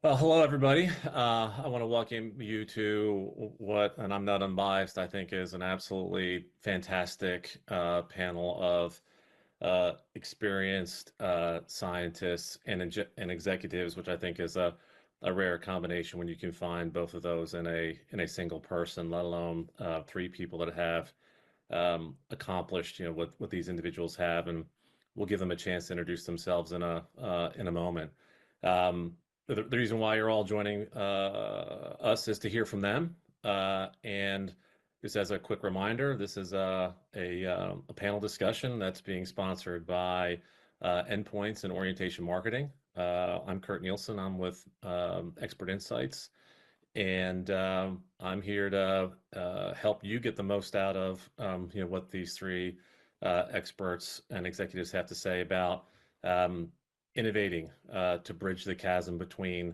Well, hello, everybody. I want to welcome you to what, and I'm not unbiased, I think is an absolutely fantastic panel of experienced scientists and executives, which I think is a rare combination when you can find both of those in a single person, let alone three people that have accomplished, what these individuals have, and we'll give them a chance to introduce themselves in a moment. Um, the reason why you're all joining us is to hear from them. And just as a quick reminder, this is a panel discussion that's being sponsored by Endpoints and Orientation Marketing. I'm Kurt Nielsen. I'm with Expert Insights, and I'm here to help you get the most out of what these three experts and executives have to say about um, innovating to bridge the chasm between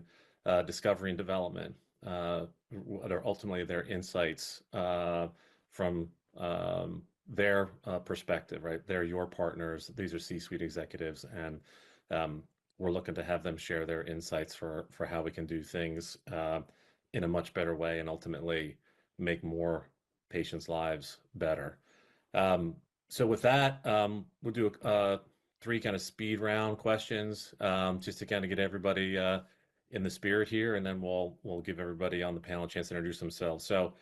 discovery and development. What are ultimately their insights from their perspective, right? They're your partners. These are C-suite executives, and we're looking to have them share their insights for how we can do things in a much better way and ultimately make more patients' lives better. Um, so with that, we'll do three kind of speed round questions just to kind of get everybody in the spirit here, and then we'll give everybody on the panel a chance to introduce themselves. So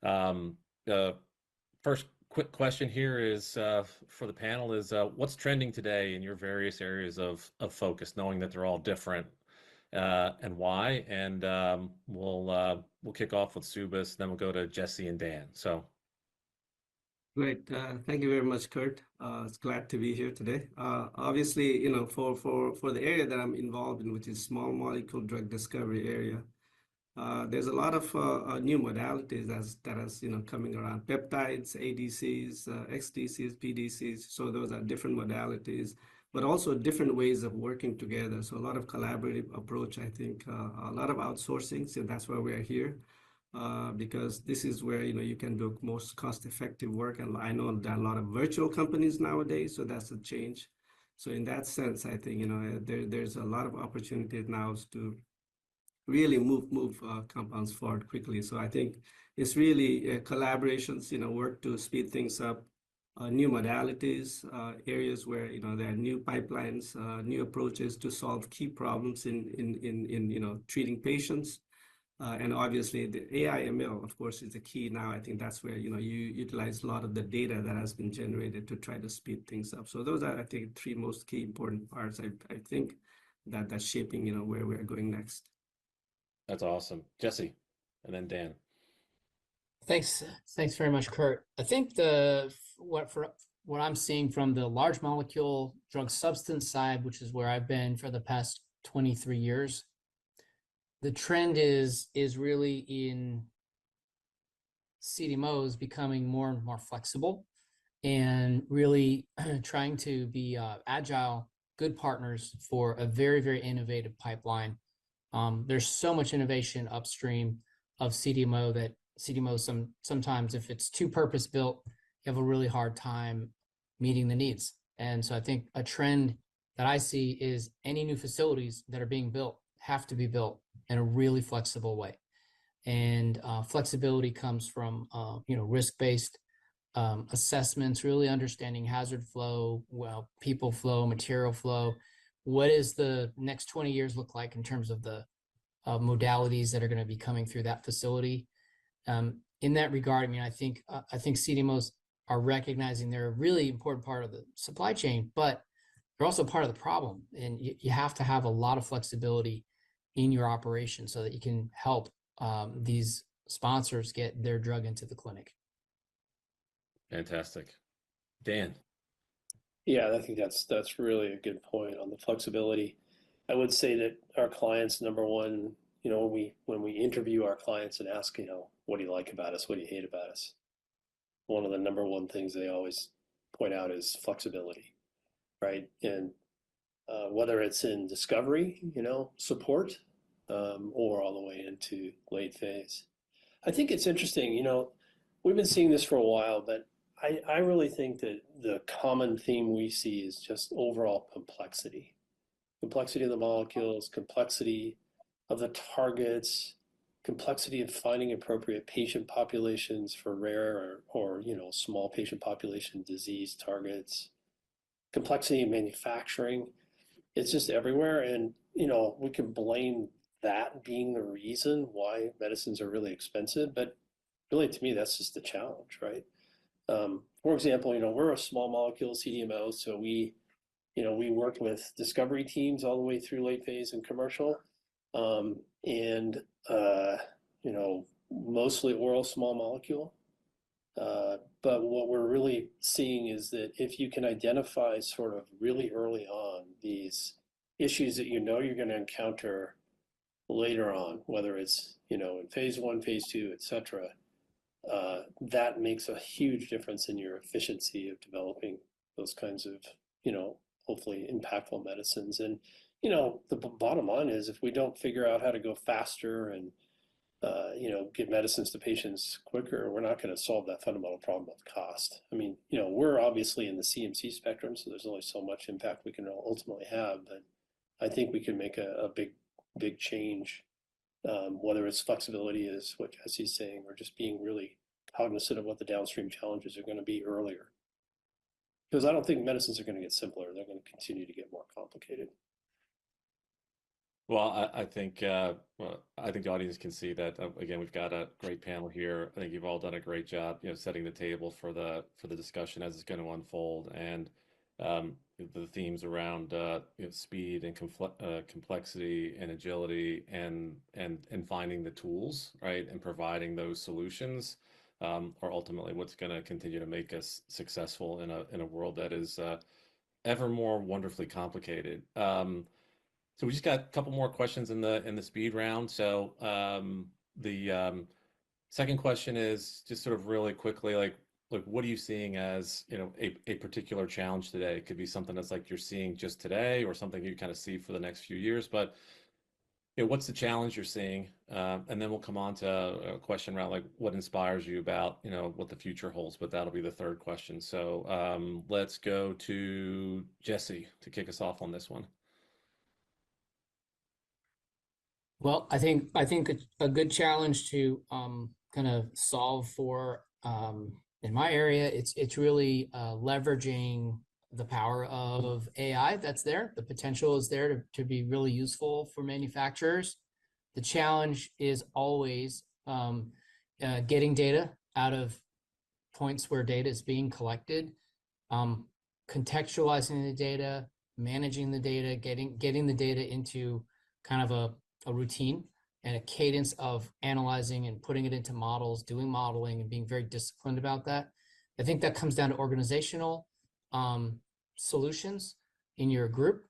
um, uh, first quick question here is for the panel is what's trending today in your various areas of focus, knowing that they're all different and why. And we'll kick off with Subas, then we'll go to Jesse and Dan. So Great. Thank you very much, Kurt. It's glad to be here today. Obviously, for the area that I'm involved in, which is small molecule drug discovery area, there's a lot of new modalities that is coming around: peptides, ADCs, XDCs, PDCs. So those are different modalities, but also different ways of working together. So a lot of collaborative approach, I think, a lot of outsourcing. So that's why we are here. Because this is where you can do most cost-effective work, and I know there are a lot of virtual companies nowadays, so that's a change. So in that sense, I think there's a lot of opportunities now to really move compounds forward quickly. So I think it's really collaborations, work to speed things up, new modalities, areas where there are new pipelines, new approaches to solve key problems in treating patients. And obviously, the AI ML, of course, is the key now. I think that's where you utilize a lot of the data that has been generated to try to speed things up. So those are, I think, three most key important parts. I think that's shaping where we're going next. that's awesome. Jesse, and then Dan. Thanks very much, Kurt. I think what I'm seeing from the large molecule drug substance side, which is where I've been for the past 23 years, the trend is really in CDMOs becoming more and more flexible and really trying to be agile, good partners for a very, very innovative pipeline. There's so much innovation upstream of CDMO that sometimes, if it's too purpose built, you have a really hard time meeting the needs. And so I think a trend that I see is any new facilities that are being built have to be built in a really flexible way. And flexibility comes from risk-based assessments, really understanding hazard flow, people flow, material flow. What does the next 20 years look like in terms of the modalities that are going to be coming through that facility? In that regard, I think CDMOs are recognizing they're a really important part of the supply chain, but they're also part of the problem. And you have to have a lot of flexibility in your operation so that you can help these sponsors get their drug into the clinic. Fantastic. Dan. Yeah, I think that's really a good point on the flexibility. I would say that our clients, number one, when we interview our clients and ask, what do you like about us? What do you hate about us? One of the number one things they always point out is flexibility, right? And whether it's in discovery, support, or all the way into late phase. I think it's interesting, we've been seeing this for a while, but I really think that the common theme we see is just overall complexity. Complexity of the molecules, complexity of the targets, complexity of finding appropriate patient populations for rare or small patient population disease targets, complexity in manufacturing. It's just everywhere. And, we can blame that being the reason why medicines are really expensive. But really, to me, that's just the challenge, right? For example, we're a small molecule CDMO, so we worked with discovery teams all the way through late phase and commercial, and mostly oral small molecule. But what we're really seeing is that if you can identify sort of really early on these issues that you're going to encounter later on, whether it's in phase 1, phase 2, et cetera, that makes a huge difference in your efficiency of developing those kinds of hopefully impactful medicines. And the bottom line is, if we don't figure out how to go faster and get medicines to patients quicker, we're not going to solve that fundamental problem of cost. I mean, we're obviously in the CMC spectrum, so there's only so much impact we can ultimately have, but I think we can make a big change, whether it's flexibility, is what Jesse's saying, or just being really cognizant of what the downstream challenges are going to be earlier. Because I don't think medicines are going to get simpler. They're going to continue to get more complicated. Well, I think the audience can see that again. We've got a great panel here. I think you've all done a great job, setting the table for the discussion as it's going to unfold, and the themes around speed and complexity and agility and finding the tools, right, and providing those solutions are ultimately what's going to continue to make us successful in a world that is ever more wonderfully complicated. So we just got a couple more questions in the speed round. So the second question is just sort of really quickly, like what are you seeing as a particular challenge today? It could be something that's like you're seeing just today, or something you kind of see for the next few years. But what's the challenge you're seeing? And then we'll come on to a question around like what inspires you about what the future holds. But that'll be the third question. So let's go to Jesse to kick us off on this one. Well, I think a good challenge to kind of solve for in my area, it's really leveraging the power of AI that's there. The potential is there to be really useful for manufacturers. The challenge is always getting data out of points where data is being collected, contextualizing the data, managing the data, getting the data into kind of a routine and a cadence of analyzing and putting it into models, doing modeling and being very disciplined about that. I think that comes down to organizational solutions in your group,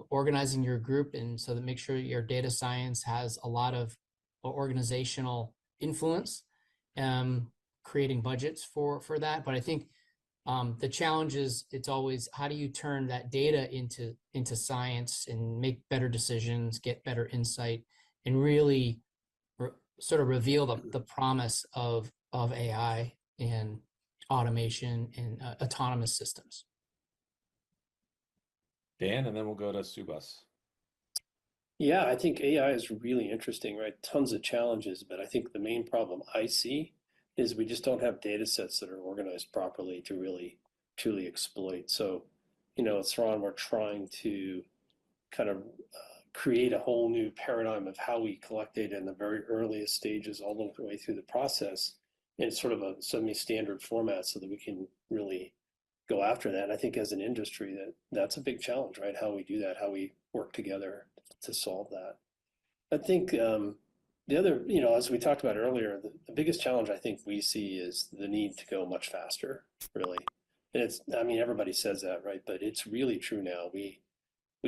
organizing your group, and so that make sure your data science has a lot of organizational influence, creating budgets for that. But I think the challenge is, it's always, how do you turn that data into science and make better decisions, get better insight, and really sort of reveal the promise of AI and automation and autonomous systems. Dan, and then we'll go to Subas. Yeah, I think AI is really interesting, right? Tons of challenges, but I think the main problem I see is we just don't have data sets that are organized properly to really truly exploit. So, it's Ron, we're trying to kind of create a whole new paradigm of how we collect data in the very earliest stages all the way through the process in sort of a semi-standard format so that we can really go after that. And I think as an industry that's a big challenge, right? How we do that, how we work together to solve that. I think the other, as we talked about earlier, the biggest challenge I think we see is the need to go much faster, really. And everybody says that, right? But it's really true now. We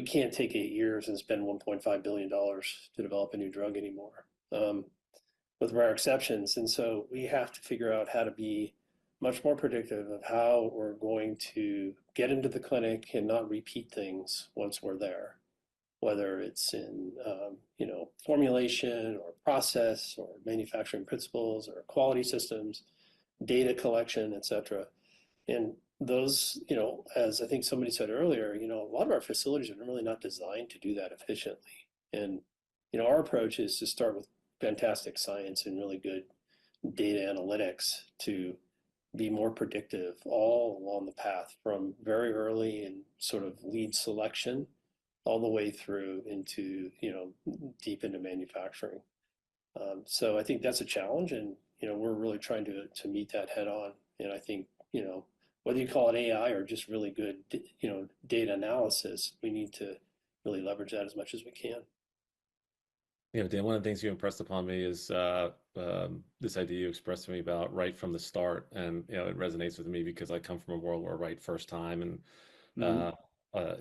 can't take 8 years and spend $1.5 billion to develop a new drug anymore, with rare exceptions. And so we have to figure out how to be much more predictive of how we're going to get into the clinic and not repeat things once we're there, whether it's in formulation or process or manufacturing principles or quality systems, data collection, et cetera. And those, as I think somebody said earlier, a lot of our facilities are really not designed to do that efficiently. And our approach is to start with fantastic science and really good data analytics to be more predictive all along the path from very early and sort of lead selection all the way through into, deep into manufacturing. So I think that's a challenge, and we're really trying to meet that head on. And I think whether you call it AI or just really good data analysis, we need to really leverage that as much as we can. Dan, one of the things you impressed upon me is this idea you expressed to me about right from the start, and it resonates with me because I come from a world where right first time and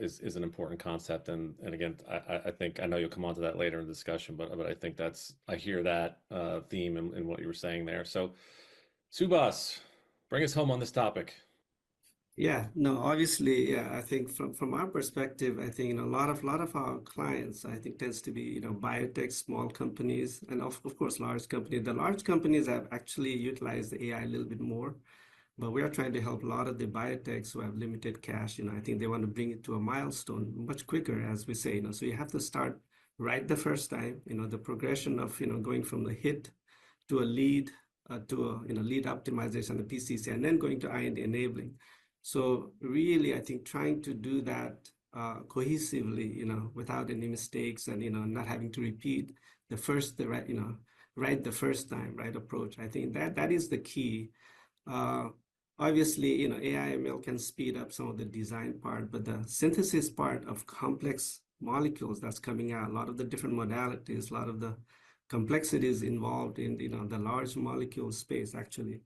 is an important concept. And again, I think I know you'll come on to that later in the discussion, but I think I hear that theme in what you were saying there. So, Subas, bring us home on this topic. Yeah, no, obviously, yeah, I think from our perspective, I think, a lot of our clients, I think tends to be, biotech, small companies, and of course, large companies. The large companies have actually utilized the AI a little bit more, but we are trying to help a lot of the biotechs who have limited cash. I think they want to bring it to a milestone much quicker, as we say, so you have to start right the first time, the progression of, going from the hit to a lead, to a, lead optimization, the PCC, and then going to IND enabling. So really, I think trying to do that cohesively, without any mistakes and, not having to repeat the right the first time, right approach. I think that is the key. Obviously, AI ML can speed up some of the design part, but the synthesis part of complex molecules that's coming out, a lot of the different modalities, a lot of the complexities involved in, the large molecule space, actually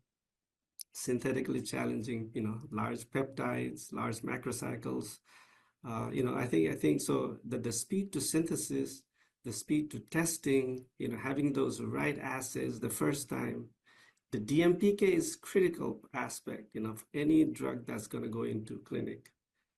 synthetically challenging, large peptides, large macrocycles. I think so that the speed to synthesis, the speed to testing, having those right assays the first time, the DMPK is critical aspect, of any drug that's going to go into clinic.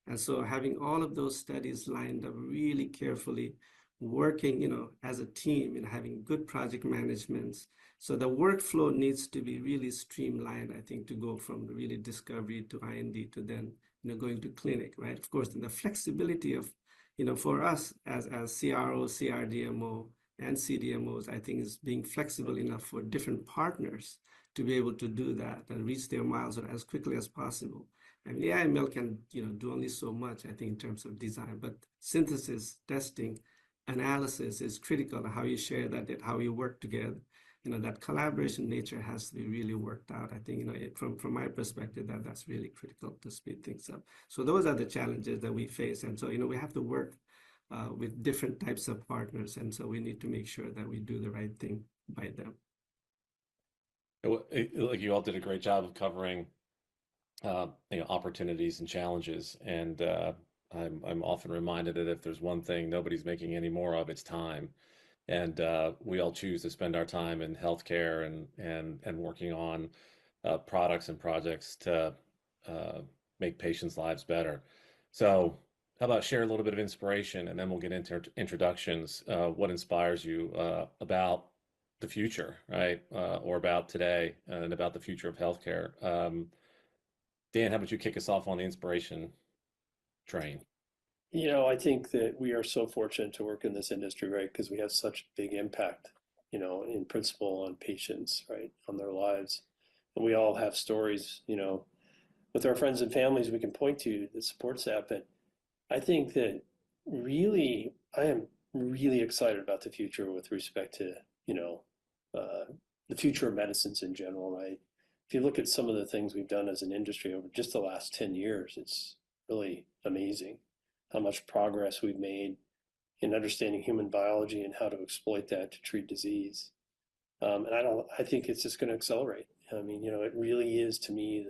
And so having all of those studies lined up really carefully, working, as a team and having good project management. So the workflow needs to be really streamlined, I think, to go from really discovery to IND to then, going to clinic, right? Of course, and the flexibility of, for us as CRO, CRDMO, and CDMOs, I think is being flexible enough for different partners to be able to do that and reach their milestone as quickly as possible. I mean, AI ML can, do only so much, I think, in terms of design, but synthesis, testing, analysis is critical. How you share that, how you work together, that collaboration nature has to be really worked out. I think, from my perspective, that's really critical to speed things up. So those are the challenges that we face. And so, we have to work with different types of partners. And so we need to make sure that we do the right thing by them. Like you all did a great job of covering opportunities and challenges. And I'm often reminded that if there's one thing nobody's making any more of, it's time. And we all choose to spend our time in healthcare and working on products and projects to make patients' lives better. So how about share a little bit of inspiration, and then we'll get into introductions. What inspires you about the future, right? Or about today and about the future of healthcare. Dan, how about you kick us off on the inspiration train? I think that we are so fortunate to work in this industry, right? Because we have such big impact, in principle on patients, right, on their lives. And we all have stories, with our friends and families we can point to that supports that. But I think that really, I am really excited about the future with respect to, the future of medicines in general, right? If you look at some of the things we've done as an industry over just the last 10 years, it's really amazing how much progress we've made in understanding human biology and how to exploit that to treat disease. And I think it's just going to accelerate. I mean, it really is, to me,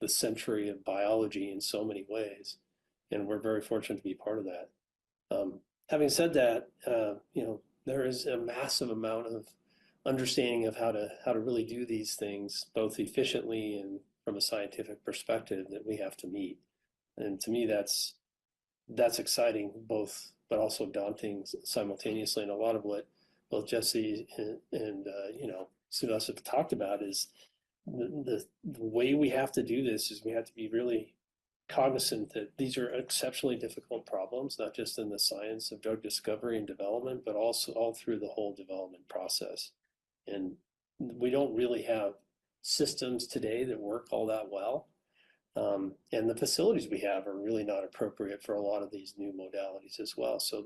the century of biology in so many ways. And we're very fortunate to be part of that. Having said that, there is a massive amount of understanding of how to really do these things, both efficiently and from a scientific perspective, that we have to meet. And to me, that's exciting, both, but also daunting simultaneously. And a lot of what both Jesse and Subas have talked about is the way we have to do this is we have to be really cognizant that these are exceptionally difficult problems, not just in the science of drug discovery and development, but also all through the whole development process. And we don't really have systems today that work all that well. And the facilities we have are really not appropriate for a lot of these new modalities as well. So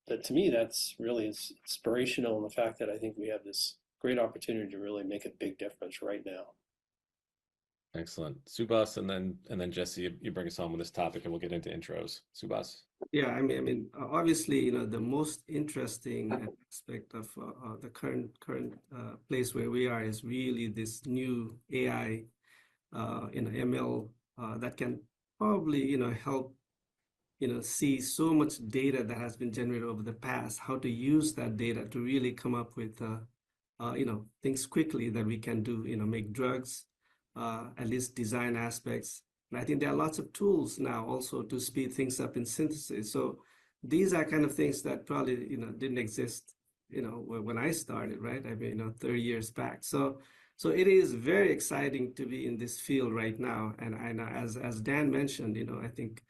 that to me, that's really inspirational in the fact that I think we have this great opportunity to really make a big difference right now. Excellent. Subas, and then Jesse, you bring us on with this topic and we'll get into intros. Subas. Yeah, I mean, obviously, the most interesting aspect of the current place where we are is really this new AI, ML that can probably, help, see so much data that has been generated over the past, how to use that data to really come up with, things quickly that we can do, make drugs, at least design aspects. And I think there are lots of tools now also to speed things up in synthesis. So these are kind of things that probably, didn't exist, when I started, right? I mean, 30 years back. So it is very exciting to be in this field right now. And as Dan mentioned, I think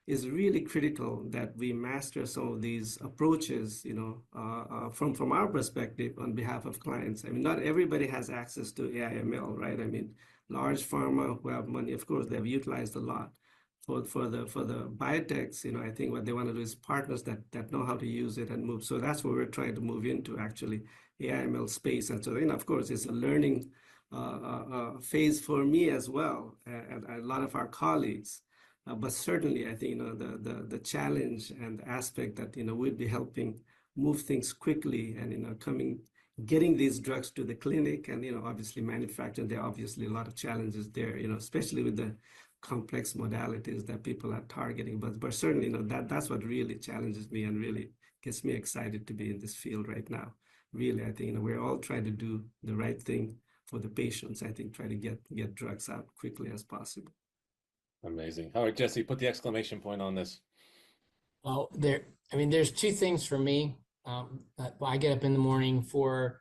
is really critical that we master some of these approaches, from our perspective on behalf of clients. I mean, not everybody has access to AI/ML, right? I mean, large pharma who have money, of course, they've utilized a lot. For the biotechs, I think what they want to do is partners that know how to use it and move. So that's what we're trying to move into, actually, AI/ML space. And so then, of course, it's a learning phase for me as well, and a lot of our colleagues. But certainly, I think the challenge and aspect that we'd be helping move things quickly and getting these drugs to the clinic and obviously manufacturing. There are obviously a lot of challenges there, especially with the complex modalities that people are targeting. But certainly, that's what really challenges me and really gets me excited to be in this field right now. Really, I think we're all trying to do the right thing for the patients. I think try to get drugs out quickly as possible. Amazing. All right, Jesse, put the exclamation point on this. Well, there's two things for me. I get up in the morning for.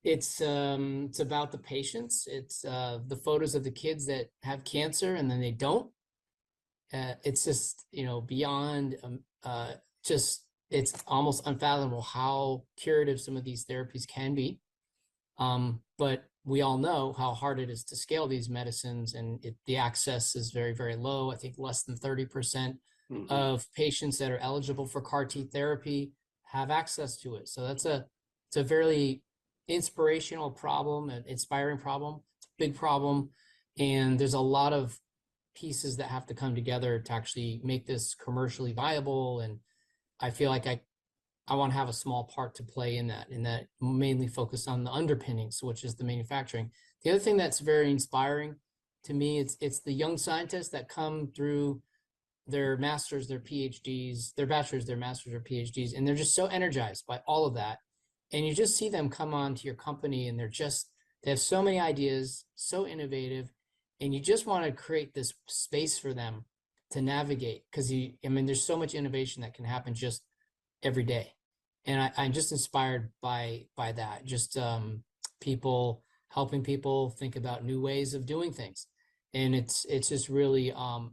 It's about the patients. It's the photos of the kids that have cancer and then they don't. It's just beyond just it's almost unfathomable how curative some of these therapies can be. But we all know how hard it is to scale these medicines, and the access is very, very low. I think less than 30% of patients that are eligible for CAR T therapy have access to it. So it's a very inspirational problem, an inspiring problem, big problem. And there's a lot of pieces that have to come together to actually make this commercially viable. And I feel like I want to have a small part to play in that mainly focus on the underpinnings, which is the manufacturing. The other thing that's very inspiring to me, it's the young scientists that come through their masters, their PhDs, their bachelors, their masters, or PhDs, and they're just so energized by all of that. And you just see them come on to your company and they have so many ideas, so innovative, and you just want to create this space for them to navigate, because there's so much innovation that can happen just every day. And I'm just inspired by that, just helping people think about new ways of doing things. And it's just really a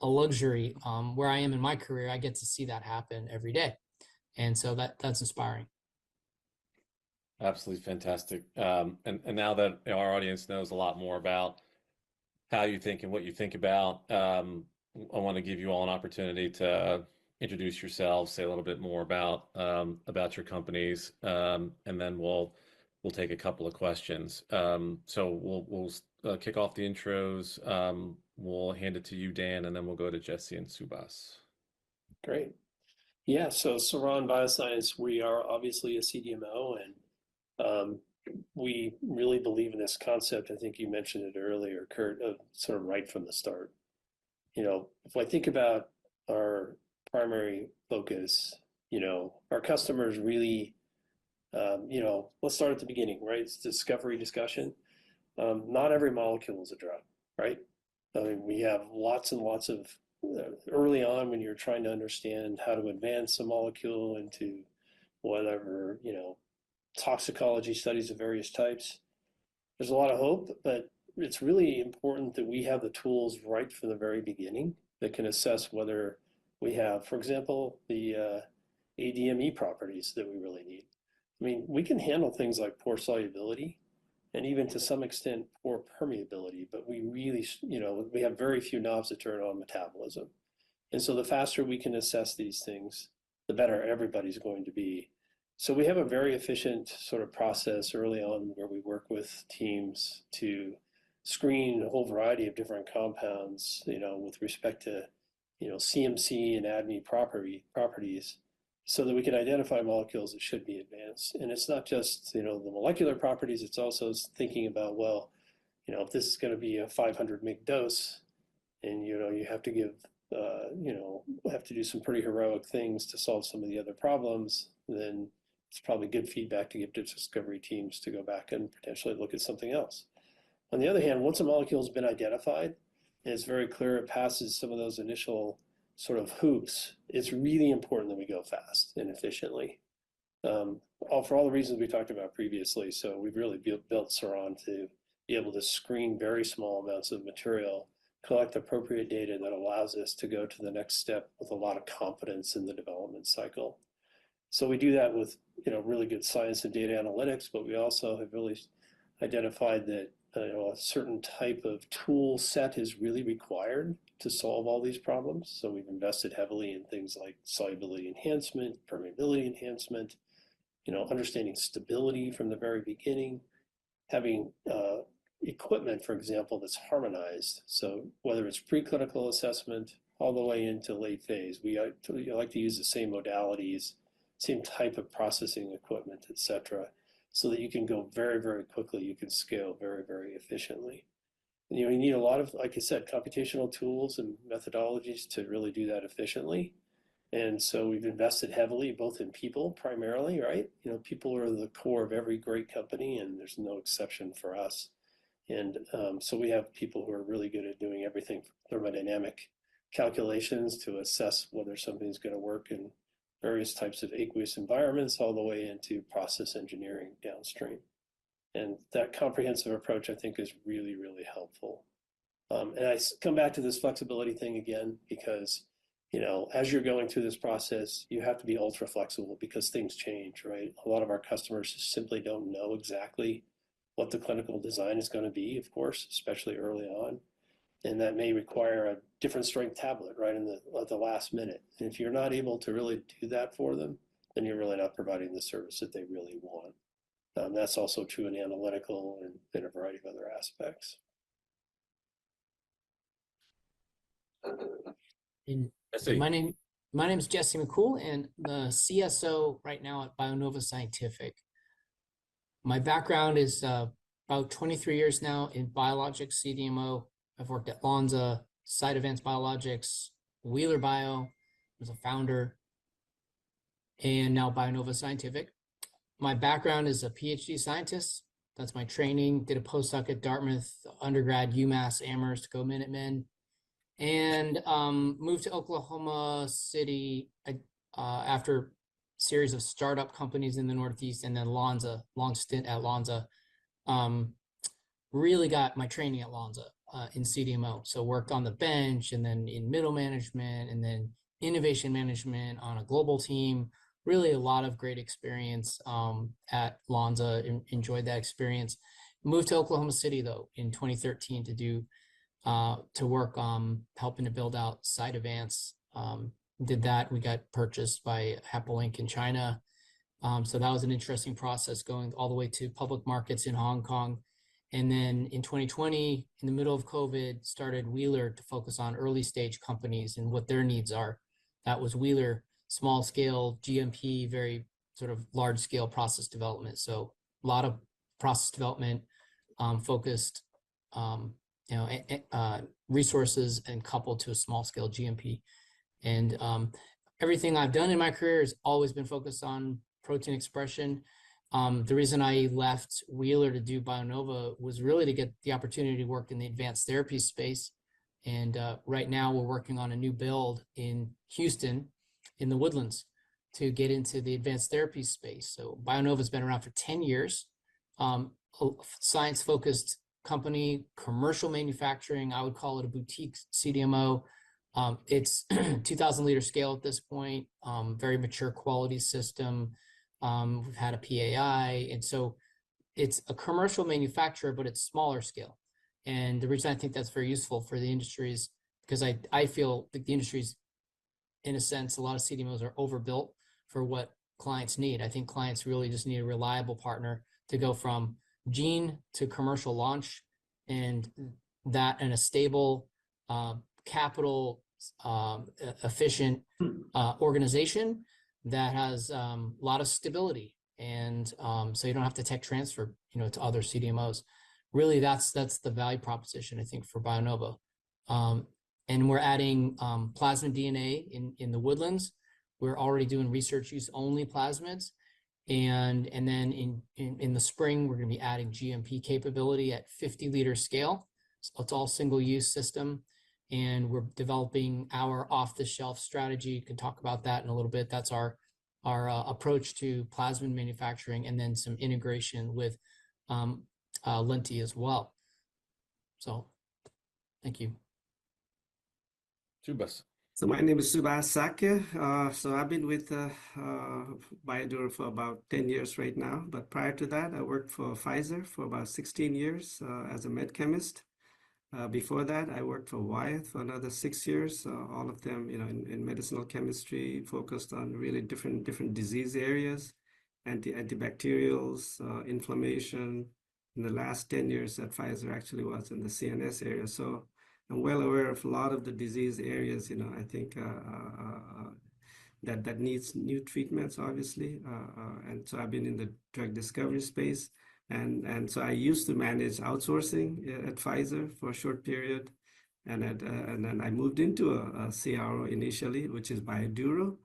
luxury. Where I am in my career, I get to see that happen every day. And so that's inspiring. Absolutely fantastic. And now that our audience knows a lot more about how you think and what you think about, I want to give you all an opportunity to introduce yourselves, say a little bit more about your companies, and then we'll take a couple of questions. So we'll kick off the intros. We'll hand it to you, Dan, and then we'll go to Jesse and Subas. Great. Yeah, so Saran Bioscience, we are obviously a CDMO, and we really believe in this concept. I think you mentioned it earlier, Kurt, of sort of right from the start. If I think about our primary focus, our customers really, let's start at the beginning, right? It's discovery discussion. Not every molecule is a drug, right? I mean, we have lots and lots of early on when you're trying to understand how to advance a molecule into whatever, toxicology studies of various types. There's a lot of hope, but it's really important that we have the tools right from the very beginning that can assess whether we have, for example, the ADME properties that we really need. I mean, we can handle things like poor solubility and even to some extent poor permeability, but we really, we have very few knobs to turn on metabolism. And so the faster we can assess these things, the better everybody's going to be. So we have a very efficient sort of process early on where we work with teams to screen a whole variety of different compounds, with respect to, CMC and ADME properties, so that we can identify molecules that should be advanced. And it's not just, the molecular properties, it's also thinking about, well, if this is going to be a 500 mg dose and, you have to give, have to do some pretty heroic things to solve some of the other problems, then it's probably good feedback to give to discovery teams to go back and potentially look at something else. On the other hand, once a molecule has been identified, and it's very clear it passes some of those initial sort of hoops, it's really important that we go fast and efficiently. For all the reasons we talked about previously. So we've really built Saran to be able to screen very small amounts of material, collect appropriate data that allows us to go to the next step with a lot of confidence in the development cycle. So we do that with really good science and data analytics, but we also have really identified that a certain type of tool set is really required to solve all these problems. So we've invested heavily in things like solubility enhancement, permeability enhancement, understanding stability from the very beginning, having equipment, for example, that's harmonized. So whether it's preclinical assessment all the way into late phase, we like to use the same modalities, same type of processing equipment, et cetera, so that you can go very, very quickly. You can scale very, very efficiently. And, you need a lot of, like I said, computational tools and methodologies to really do that efficiently. And so we've invested heavily both in people primarily, right? People are the core of every great company, and there's no exception for us. And so we have people who are really good at doing everything from thermodynamic calculations to assess whether something's going to work in various types of aqueous environments, all the way into process engineering downstream. And that comprehensive approach, I think, is really, really helpful. And I come back to this flexibility thing again, because, as you're going through this process, you have to be ultra flexible because things change, right? A lot of our customers simply don't know exactly what the clinical design is going to be, of course, especially early on. And that may require a different strength tablet right at the last minute. And if you're not able to really do that for them, then you're really not providing the service that they really want. That's also true in analytical and in a variety of other aspects. My name is Jesse McCool, and the CSO right now at BioNova Scientific. My background is about 23 years now in biologics CDMO. I've worked at Lonza, Site Advanced Biologics, Wheeler Bio, was a founder, and now BioNova Scientific. My background is a PhD scientist. That's my training. Did a postdoc at Dartmouth, undergrad, UMass Amherst, go Minutemen, and moved to Oklahoma City after a series of startup companies in the Northeast, and then Lonza, long stint at Lonza. Really got my training at Lonza in CDMO. So worked on the bench, and then in middle management, and then innovation management on a global team. Really a lot of great experience at Lonza. Enjoyed that experience. Moved to Oklahoma City though in 2013 to work helping to build out Site Advance. Did that. We got purchased by Hapolinc in China. So that was an interesting process, going all the way to public markets in Hong Kong. And then in 2020, in the middle of COVID, started Wheeler to focus on early stage companies and what their needs are. That was Wheeler, small scale GMP, very sort of large scale process development. So a lot of process development focused resources, and coupled to a small scale GMP. And everything I've done in my career has always been focused on protein expression. The reason I left Wheeler to do BioNova was really to get the opportunity to work in the advanced therapy space. And right now we're working on a new build in Houston in the Woodlands to get into the advanced therapy space. So BioNova has been around for 10 years, science-focused company, commercial manufacturing. I would call it a boutique CDMO. It's 2,000 liter scale at this point, very mature quality system. We've had a PAI. And so it's a commercial manufacturer, but it's smaller scale. And the reason I think that's very useful for the industry is because I feel like the industry's, in a sense, a lot of CDMOs are overbuilt for what clients need. I think clients really just need a reliable partner to go from gene to commercial launch, and that in a stable, capital efficient organization that has a lot of stability. And so you don't have to tech transfer, to other CDMOs. Really, that's the value proposition, I think, for BioNova. And we're adding plasmid DNA in the woodlands. We're already doing research use only plasmids. And then in the spring, we're going to be adding GMP capability at 50 liter scale. So it's all single use system. And we're developing our off-the-shelf strategy. You can talk about that in a little bit. That's our approach to plasmid manufacturing, and then some integration with Lenti as well. So thank you. Subas. So my name is Subas Sakya. So I've been with BioDuro for about 10 years right now. But prior to that, I worked for Pfizer for about 16 years as a med chemist. Before that, I worked for Wyeth for another 6 years. All of them, in medicinal chemistry, focused on really different disease areas, antibacterials, inflammation. In the last 10 years at Pfizer, actually was in the CNS area. So I'm well aware of a lot of the disease areas, I think that needs new treatments, obviously. And so I've been in the drug discovery space. And so I used to manage outsourcing at Pfizer for a short period. And then I moved into a CRO initially, which is BioDuro.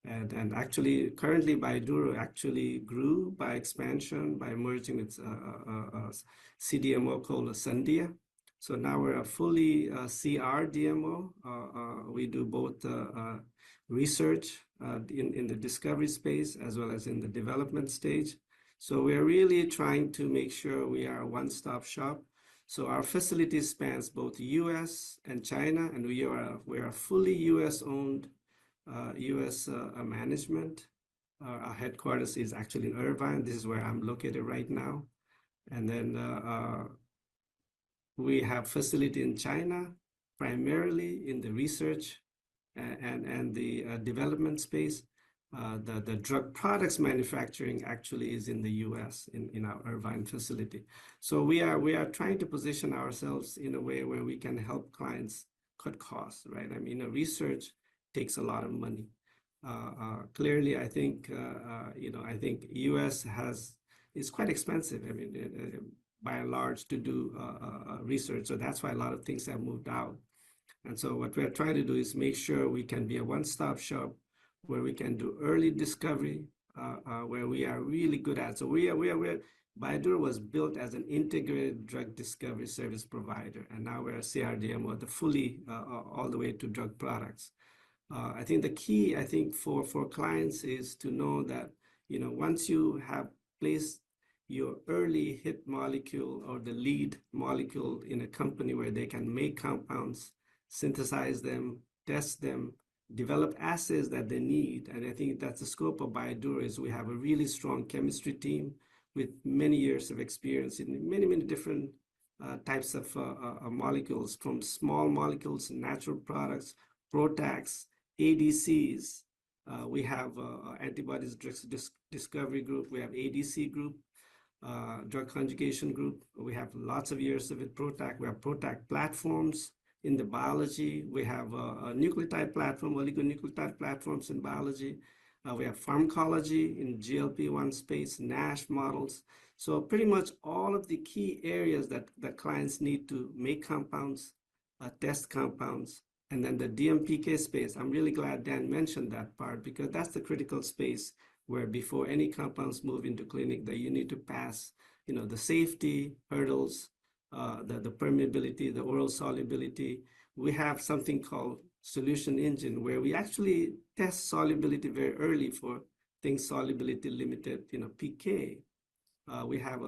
And actually, currently, BioDuro actually grew by expansion, by merging with a CDMO called Sandia. So now we're a fully CRDMO. We do both research in the discovery space as well as in the development stage. So we're really trying to make sure we are a one-stop shop. So our facility spans both US and China, and we're a fully US-owned, US management. Our headquarters is actually in Irvine. This is where I'm located right now. And then we have facility in China, primarily in the research and the development space. The drug products manufacturing actually is in the US in our Irvine facility. So we are trying to position ourselves in a way where we can help clients cut costs, right? I mean, research takes a lot of money. Clearly, I think I think US is quite expensive. I mean, by and large, to do research. So that's why a lot of things have moved out. And so what we're trying to do is make sure we can be a one-stop shop where we can do early discovery, where we are really good at. So BioDuro was built as an integrated drug discovery service provider, and now we're a CRDMO, the fully all the way to drug products. I think the key, for clients is to know that, once you have placed your early hit molecule or the lead molecule in a company where they can make compounds, synthesize them, test them, develop assays that they need. And I think that's the scope of BioDuro. Is we have a really strong chemistry team with many years of experience in many different types of molecules, from small molecules, natural products, PROTACs, ADCs. We have antibodies discovery group. We have ADC group, drug conjugation group. We have lots of years of it. PROTAC. We have PROTAC platforms in the biology. We have a nucleotide platform, oligonucleotide platforms in biology. We have pharmacology in GLP-1 space, NASH models. So pretty much all of the key areas that clients need to make compounds, test compounds, and then the DMPK space. I'm really glad Dan mentioned that part, because that's the critical space where before any compounds move into clinic, that you need to pass, the safety hurdles, the permeability, the oral solubility. We have something called solution engine, where we actually test solubility very early for things solubility limited, PK. We have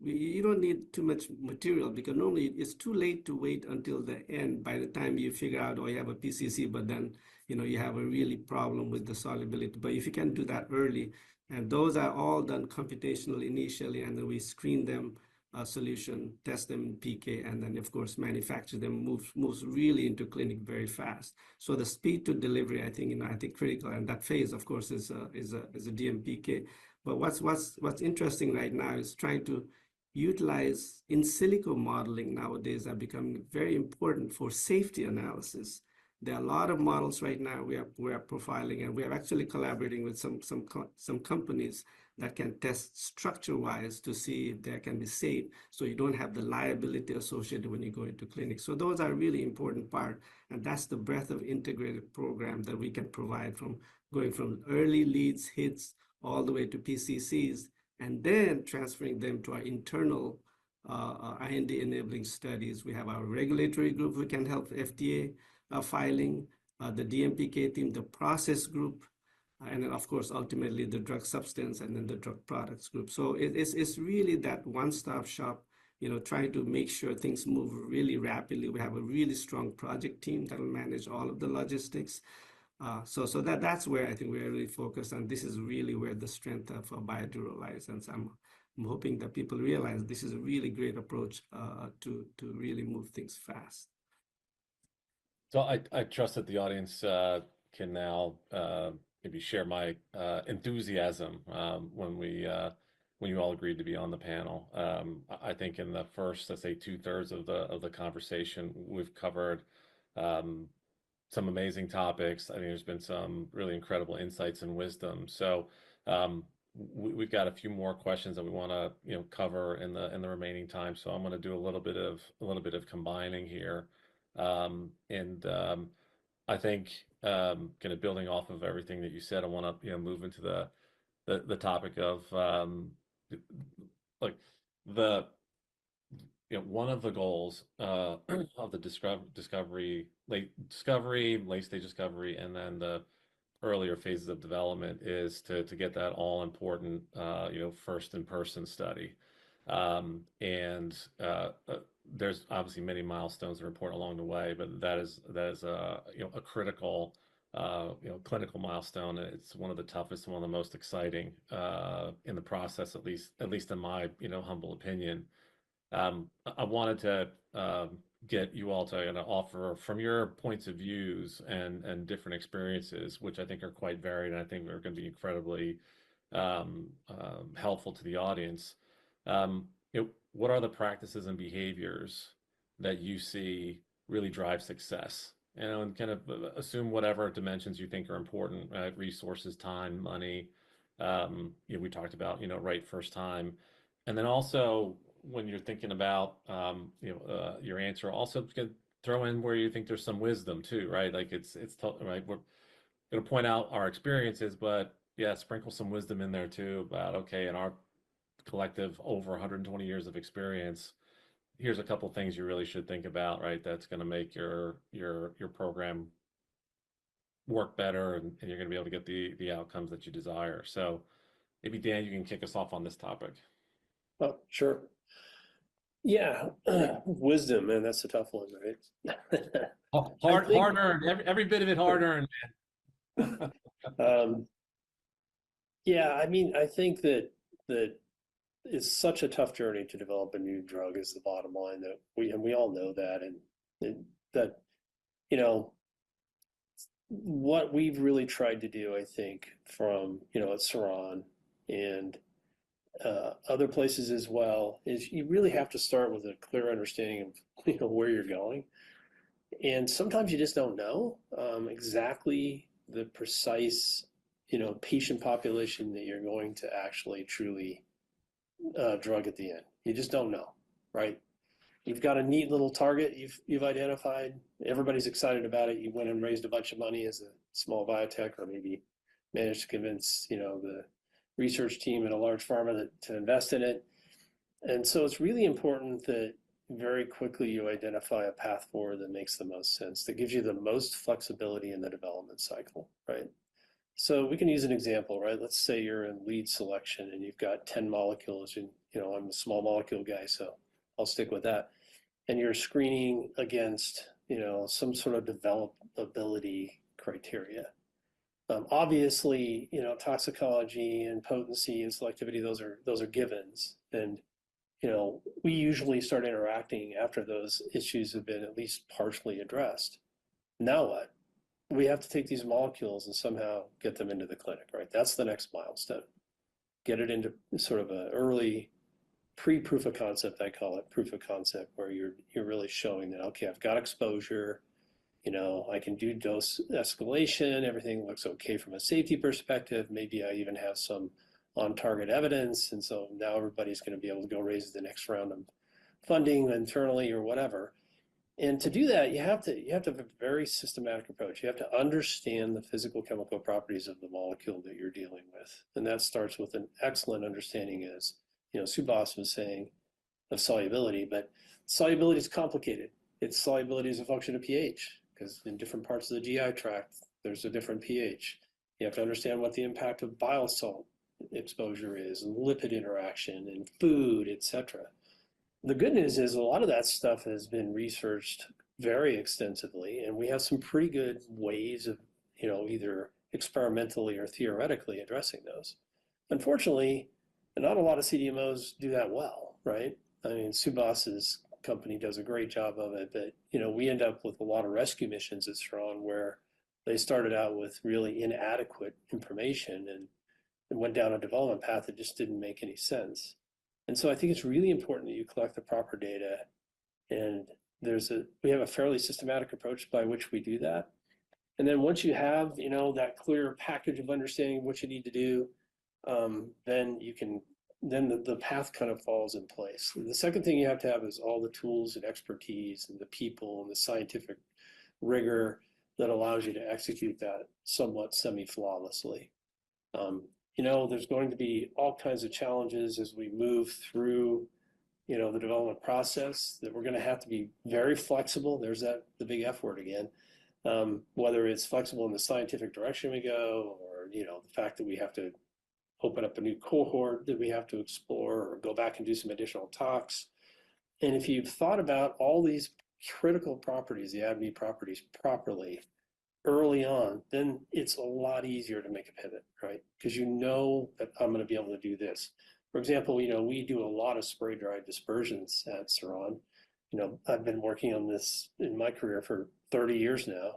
you don't need too much material, because normally it's too late to wait until the end. By the time you figure out, oh, you have a PCC, but then you have a really problem with the solubility. But if you can do that early, and those are all done computationally initially, and then we screen them solution, test them in PK, and then of course manufacture them, moves really into clinic very fast. So the speed to delivery, I think critical, and that phase, of course, is a DMPK. But what's interesting right now is trying to utilize in silico modeling nowadays are becoming very important for safety analysis. There are a lot of models right now we are profiling, and we are actually collaborating with some companies that can test structure-wise to see if they can be safe, so you don't have the liability associated when you go into clinic. So those are really important part, and that's the breadth of integrated program that we can provide, from going from early leads, hits, all the way to PCCs, and then transferring them to our internal IND-enabling studies. We have our regulatory group who can help FDA filing, the DMPK team, the process group, and then of course ultimately the drug substance, and then the drug products group. So it's really that one-stop shop, trying to make sure things move really rapidly. We have a really strong project team that will manage all of the logistics. So that's where I think we're really focused, and this is really where the strength of BioDuro lies. And so I'm hoping that people realize this is a really great approach to really move things fast. So I trust that the audience can now maybe share my enthusiasm when you all agreed to be on the panel. I think in the first, let's say, 2/3 of the conversation, we've covered some amazing topics. I think there's been some really incredible insights and wisdom. So we've got a few more questions that we want to cover in the remaining time. So I'm going to do a little bit of combining here. I think kind of building off of everything that you said, I want to move into the topic of like one of the goals of the discovery, late stage discovery, and then the earlier phases of development is to get that all important first in person study. There's obviously many milestones that are important along the way, but that is a critical clinical milestone. It's one of the toughest and one of the most exciting in the process, at least in my humble opinion. I wanted to get you all to offer from your points of views and different experiences, which I think are quite varied, and I think are going to be incredibly helpful to the audience. What are the practices and behaviors that you see really drive success? And kind of assume whatever dimensions you think are important, resources, time, money. We talked about, right first time. And then also, when you're thinking about, your answer, also throw in where you think there's some wisdom too, right? Like right. We're going to point out our experiences, but yeah, sprinkle some wisdom in there too about, okay, in our collective over 120 years of experience, here's a couple things you really should think about, right? That's going to make your program work better, and you're going to be able to get the outcomes that you desire. So maybe Dan, you can kick us off on this topic. Oh, sure. Yeah, wisdom, man, that's a tough one, right? Hard earned, every bit of it hard earned, man. Yeah, I mean, I think that it's such a tough journey to develop a new drug is the bottom line, that we all know that, and that what we've really tried to do, I think, from at Saran and other places as well, is you really have to start with a clear understanding of where you're going, and sometimes you just don't know exactly the precise patient population that you're going to actually truly drug at the end. You just don't know, right? You've got a neat little target you've identified. Everybody's excited about it. You went and raised a bunch of money as a small biotech, or maybe managed to convince the research team at a large pharma to invest in it. And so it's really important that very quickly you identify a path forward that makes the most sense, that gives you the most flexibility in the development cycle, right? So we can use an example, right? Let's say you're in lead selection and you've got 10 molecules, and I'm a small molecule guy, so I'll stick with that. And you're screening against, some sort of developability criteria. Obviously, toxicology and potency and selectivity, those are givens. And, we usually start interacting after those issues have been at least partially addressed. Now what? We have to take these molecules and somehow get them into the clinic, right? That's the next milestone. Get it into sort of an early pre-proof of concept, I call it proof of concept, where you're really showing that, okay, I've got exposure, I can do dose escalation, everything looks okay from a safety perspective. Maybe I even have some on-target evidence, and so now everybody's going to be able to go raise the next round of funding internally or whatever. And to do that, you have to have a very systematic approach. You have to understand the physical chemical properties of the molecule that you're dealing with. And that starts with an excellent understanding, as Subas was saying, of solubility. But solubility is complicated. Its solubility is a function of pH, because in different parts of the GI tract, there's a different pH. You have to understand what the impact of bile salt exposure is, and lipid interaction, and food, etc. The good news is a lot of that stuff has been researched very extensively, and we have some pretty good ways of, either experimentally or theoretically addressing those. Unfortunately, not a lot of CDMOs do that well, right? I mean, Subas's company does a great job of it, but, we end up with a lot of rescue missions at Strawn where they started out with really inadequate information and went down a development path that just didn't make any sense. And so I think it's really important that you collect the proper data, and we have a fairly systematic approach by which we do that. And then once you have, that clear package of understanding of what you need to do, then the path kind of falls in place. And the second thing you have to have is all the tools and expertise and the people and the scientific rigor that allows you to execute that somewhat semi-flawlessly. There's going to be all kinds of challenges as we move through, the development process, that we're going to have to be very flexible. There's the big F word again. Whether it's flexible in the scientific direction we go, or, the fact that we have to open up a new cohort that we have to explore, or go back and do some additional talks. And if you've thought about all these critical properties, the ADME properties, properly early on, then it's a lot easier to make a pivot, right? Because that I'm going to be able to do this. For example, we do a lot of spray dried dispersions at Ceron. I've been working on this in my career for 30 years now.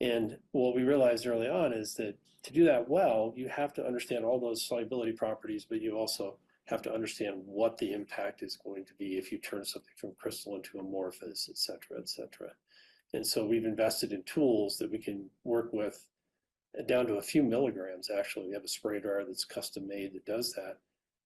And what we realized early on is that to do that well, you have to understand all those solubility properties, but you also have to understand what the impact is going to be if you turn something from crystal into amorphous, et cetera, et cetera. And so we've invested in tools that we can work with down to a few milligrams. Actually, we have a spray dryer that's custom made that does that,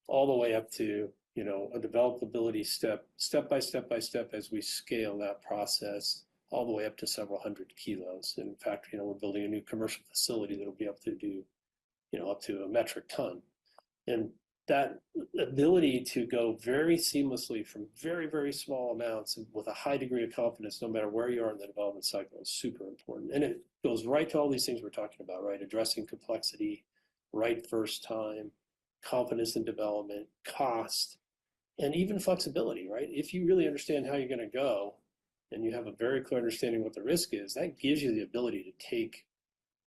all the way up to, a developability step by step as we scale that process, all the way up to several hundred kilos. And in fact, we're building a new commercial facility that'll be able to do, up to a metric ton. And that ability to go very seamlessly from very, very small amounts and with a high degree of confidence, no matter where you are in the development cycle, is super important. And it goes right to all these things we're talking about, right? Addressing complexity, right first time, confidence in development, cost, and even flexibility, right? If you really understand how you're going to go and you have a very clear understanding what the risk is, that gives you the ability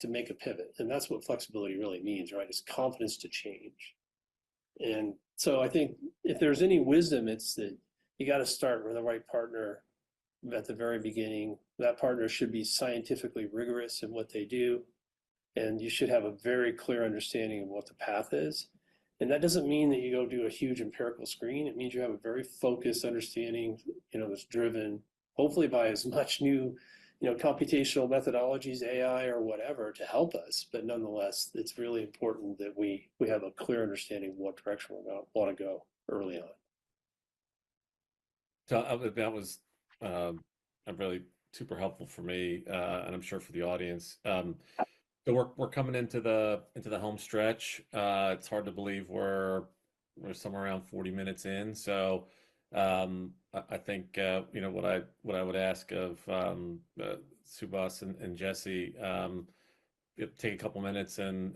to make a pivot. And that's what flexibility really means, right? It's confidence to change. And so I think if there's any wisdom, it's that you got to start with the right partner at the very beginning. That partner should be scientifically rigorous in what they do, and you should have a very clear understanding of what the path is. And that doesn't mean that you go do a huge empirical screen. It means you have a very focused understanding, that's driven hopefully by as much new, computational methodologies, AI or whatever, to help us. But nonetheless, it's really important that we have a clear understanding of what direction we want to go early on. So that was really super helpful for me, and I'm sure for the audience. So we're coming into the home stretch. It's hard to believe we're somewhere around 40 minutes in. So I think what I would ask of Subas and Jesse, take a couple minutes and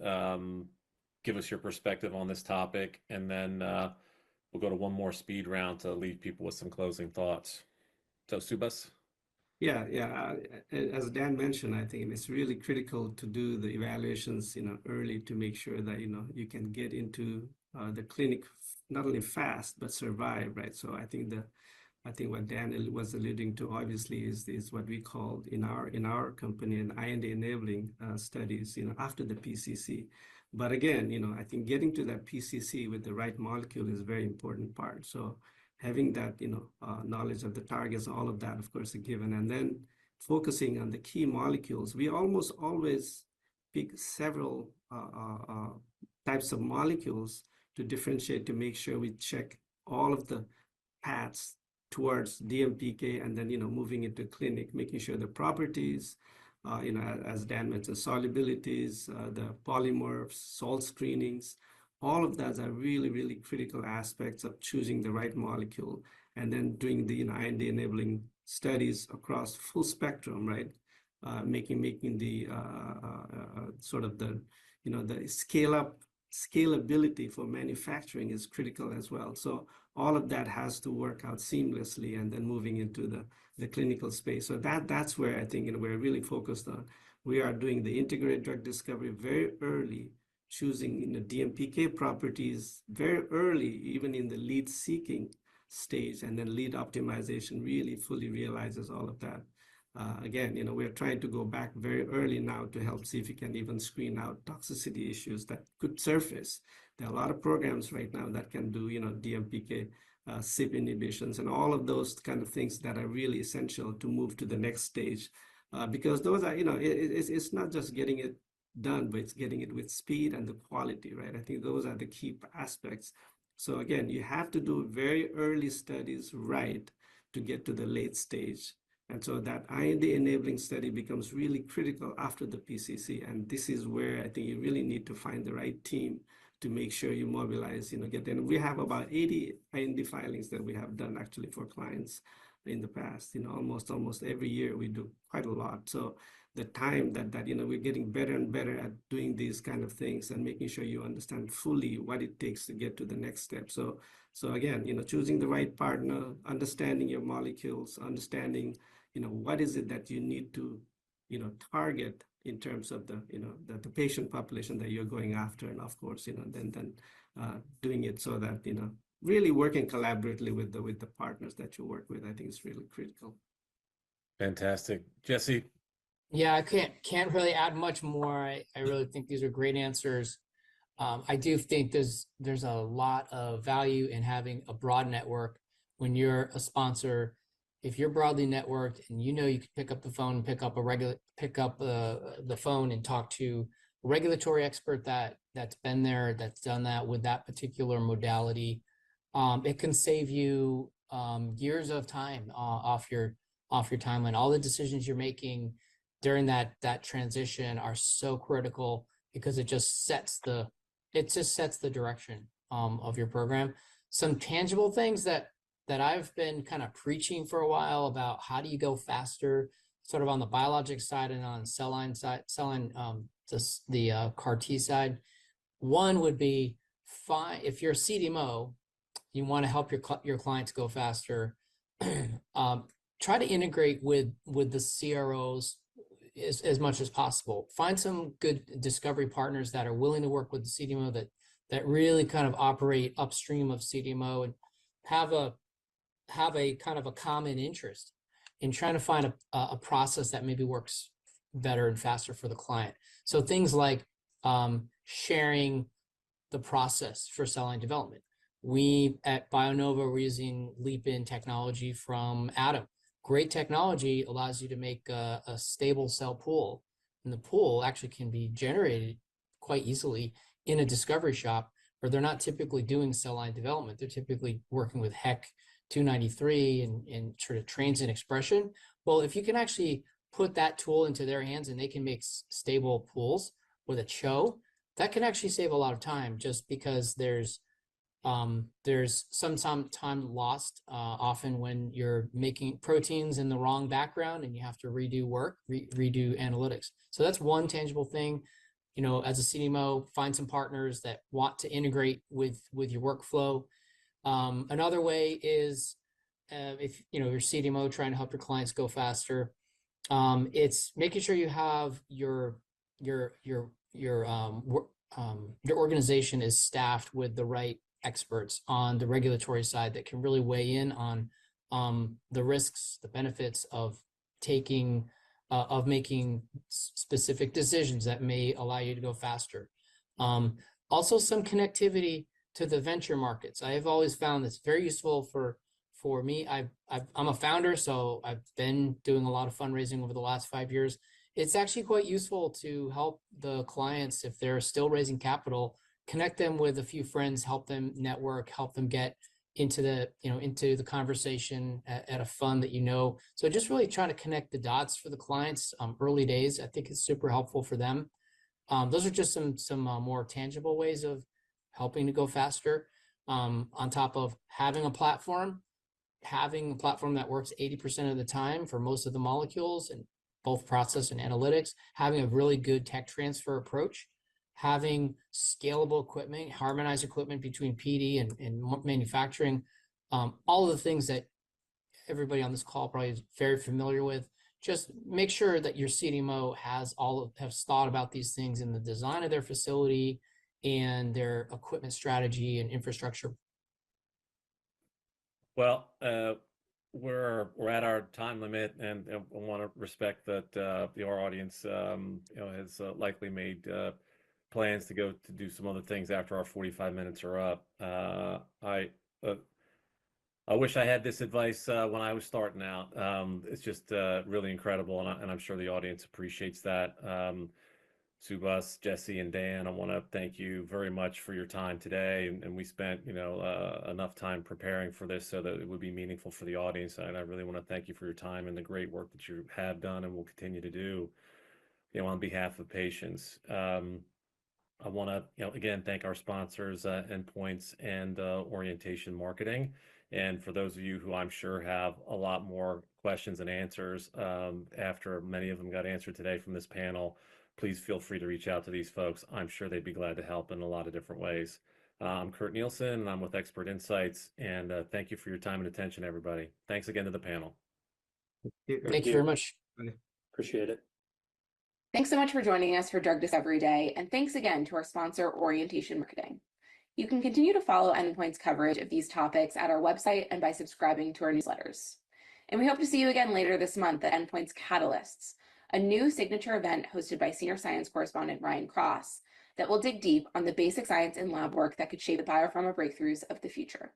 give us your perspective on this topic, and then we'll go to one more speed round to leave people with some closing thoughts. So, Subas? Yeah, yeah. As Dan mentioned, I think it's really critical to do the evaluations, early to make sure that, you can get into the clinic not only fast, but survive, right? So I think what Dan was alluding to obviously is what we called in our company an IND enabling studies, after the PCC. But again, I think getting to that PCC with the right molecule is a very important part. So having that, knowledge of the targets, all of that, of course, a given, and then focusing on the key molecules. We almost always pick several types of molecules to differentiate to make sure we check all of the paths towards DMPK, and then moving into clinic, making sure the properties, as Dan mentioned, solubilities, the polymorphs, salt screenings, all of those are really, really critical aspects of choosing the right molecule, and then doing the IND enabling studies across full spectrum, right? Making the sort of the the scalability for manufacturing is critical as well. So all of that has to work out seamlessly, and then moving into the clinical space. So that's where I think we're really focused on. We are doing the integrated drug discovery very early, choosing DMPK properties very early, even in the lead seeking stage, and then lead optimization really fully realizes all of that. Again, we're trying to go back very early now to help see if we can even screen out toxicity issues that could surface. There are a lot of programs right now that can do, DMPK, CYP inhibitions, and all of those kind of things that are really essential to move to the next stage. Because those are, it's not just getting it done, but it's getting it with speed and the quality, right? I think those are the key aspects. So again, you have to do very early studies right to get to the late stage. And so that IND enabling study becomes really critical after the PCC. And this is where I think you really need to find the right team to make sure you mobilize, get in. We have about 80 IND filings that we have done actually for clients in the past. Almost every year we do quite a lot. So the time that we're getting better and better at doing these kind of things and making sure you understand fully what it takes to get to the next step. So again, choosing the right partner, understanding your molecules, understanding what is it that you need to, target in terms of the patient population that you're going after, and of course, then doing it so that really working collaboratively with the partners that you work with, I think is really critical. Fantastic, Jesse. Yeah, I can't really add much more. I really think these are great answers. I do think there's a lot of value in having a broad network when you're a sponsor. If you're broadly networked and you can pick up the phone, pick up the phone and talk to a regulatory expert that's been there, that's done that with that particular modality, it can save you years of time off your timeline. All the decisions you're making during that transition are so critical because it just sets the direction of your program. Some tangible things that I've been kind of preaching for a while about how do you go faster, sort of on the biologics side and on cell line side, the CAR T side. One would be if you're a CDMO, you want to help your clients go faster. Try to integrate with the CROs as much as possible. Find some good discovery partners that are willing to work with the CDMO that really kind of operate upstream of CDMO and have a kind of a common interest in trying to find a process that maybe works better and faster for the client. So things like sharing the process for cell line development. We at BioNova, we're using leap-in technology from Atom. Great technology allows you to make a stable cell pool, and the pool actually can be generated quite easily in a discovery shop where they're not typically doing cell line development. They're typically working with HEC 293 and sort of transient expression. Well, if you can actually put that tool into their hands and they can make stable pools with a CHO, that can actually save a lot of time, just because there's There's some time lost often when you're making proteins in the wrong background and you have to redo work, redo analytics. So that's one tangible thing. You know, as a CDMO, find some partners that want to integrate with your workflow. Another way is if you know your CDMO trying to help your clients go faster, it's making sure you have your organization is staffed with the right experts on the regulatory side that can really weigh in on the risks, the benefits of making specific decisions that may allow you to go faster. Also, some connectivity to the venture markets. I have always found this very useful for me. I'm a founder, so I've been doing a lot of fundraising over the last 5 years. It's actually quite useful to help the clients if they're still raising capital, connect them with a few friends, help them network, help them get into the conversation at a fund that you know. So just really trying to connect the dots for the clients early days. I think it's super helpful for them. Those are just some more tangible ways of helping to go faster. On top of having a platform that works 80% of the time for most of the molecules and both process and analytics, having a really good tech transfer approach, having scalable equipment, harmonized equipment between PD and manufacturing, all of the things that everybody on this call probably is very familiar with. Just make sure that your CDMO has thought about these things in the design of their facility and their equipment strategy and infrastructure. Well, we're at our time limit, and I want to respect that our audience, has likely made plans to go to do some other things after our 45 minutes are up. I wish I had this advice when I was starting out. It's just really incredible, and I'm sure the audience appreciates that. Subas, Jesse, and Dan, I want to thank you very much for your time today. And we spent, enough time preparing for this so that it would be meaningful for the audience. And I really want to thank you for your time and the great work that you have done and will continue to do, on behalf of patients. I want to, again, thank our sponsors, Endpoints and Orientation Marketing. And for those of you who I'm sure have a lot more questions and answers after many of them got answered today from this panel, please feel free to reach out to these folks. I'm sure they'd be glad to help in a lot of different ways. I'm Kurt Nielsen, and I'm with Expert Insights. And thank you for your time and attention, everybody. Thanks again to the panel. Thank you very much. Appreciate it. Thanks so much for joining us for Drug Discovery Day, and thanks again to our sponsor, Orientation Marketing. You can continue to follow Endpoint's coverage of these topics at our website and by subscribing to our newsletters. And we hope to see you again later this month at Endpoint's Catalysts, a new signature event hosted by senior science correspondent Ryan Cross that will dig deep on the basic science and lab work that could shape the biopharma breakthroughs of the future.